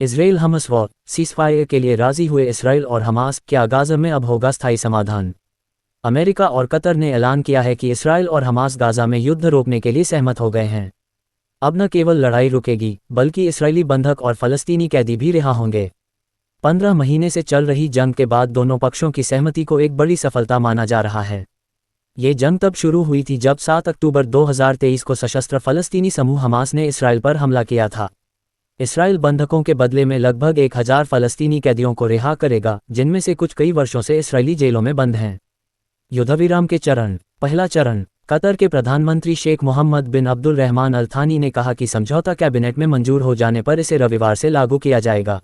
Israel हमस war ceasefire के लिए राजी हुए इसराइल और हमास, क्या गाज़ा में अब होगा स्थायी समाधान? अमेरिका और कतर ने ऐलान किया है कि इसराइल और हमास गाज़ा में युद्ध रोकने के लिए सहमत हो गए हैं। अब न केवल लड़ाई रुकेगी, बल्कि इसराइली बंधक और फ़लस्तीनी कैदी भी रिहा होंगे। 15 महीने से चल रही जंग के बाद दोनों पक्षों की सहमति को एक बड़ी सफलता माना जा रहा है। ये जंग तब शुरू हुई थी जब 7 अक्टूबर 2023 को सशस्त्र फ़लस्तीनी समूह हमास ने इसराइल पर हमला किया था। इसराइल बंधकों के बदले में लगभग 1000 फ़लस्तीनी कैदियों को रिहा करेगा, जिनमें से कुछ कई वर्षों से इसराइली जेलों में बंद हैं। युद्धविराम के चरण। पहला चरण। कतर के प्रधानमंत्री शेख मोहम्मद बिन अब्दुल रहमान अल थानी ने कहा कि समझौता कैबिनेट में मंजूर हो जाने पर इसे रविवार से लागू किया जाएगा।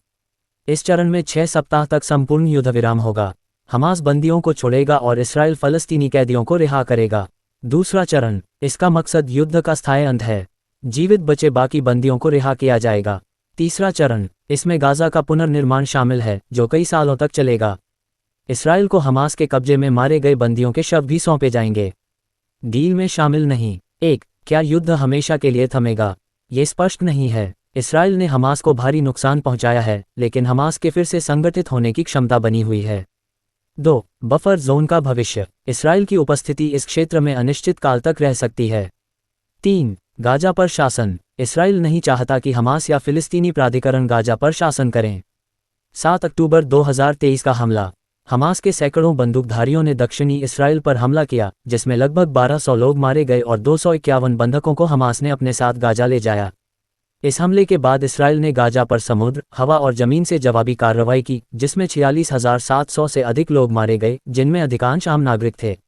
इस चरण में 6 सप्ताह तक संपूर्ण युद्धविराम होगा। हमास बंदियों को छोड़ेगा और इसराइल फ़लस्तीनी कैदियों को रिहा करेगा। दूसरा चरण। इसका मकसद युद्ध का स्थायी अंत है। जीवित बचे बाकी बंदियों को रिहा किया जाएगा। तीसरा चरण। इसमें गाज़ा का पुनर्निर्माण शामिल है, जो कई सालों तक चलेगा। इसराइल को हमास के कब्जे में मारे गए बंदियों के शव भी सौंपे जाएंगे। डील में शामिल नहीं। 1. क्या युद्ध हमेशा के लिए थमेगा? ये स्पष्ट नहीं है। इसराइल ने हमास को भारी नुकसान पहुंचाया है, लेकिन हमास के फिर से संगठित होने की क्षमता बनी हुई है। 2. बफर जोन का भविष्य। इसराइल की उपस्थिति इस क्षेत्र में अनिश्चित काल तक रह सकती है। 3. गाज़ा पर शासन। इसराइल नहीं चाहता कि हमास या फ़िलिस्तीनी प्राधिकरण गाज़ा पर शासन करें। 7 अक्टूबर 2023 का हमला। हमास के सैकड़ों बंदूकधारियों ने दक्षिणी इसराइल पर हमला किया, जिसमें लगभग 1200 लोग मारे गए और 251 बंधकों को हमास ने अपने साथ गाज़ा ले जाया। इस हमले के बाद इसराइल ने गाज़ा पर समुद्र, हवा और ज़मीन से जवाबी कार्रवाई की, जिसमें 46,700 से अधिक लोग मारे गए, जिनमें अधिकांश आम नागरिक थे।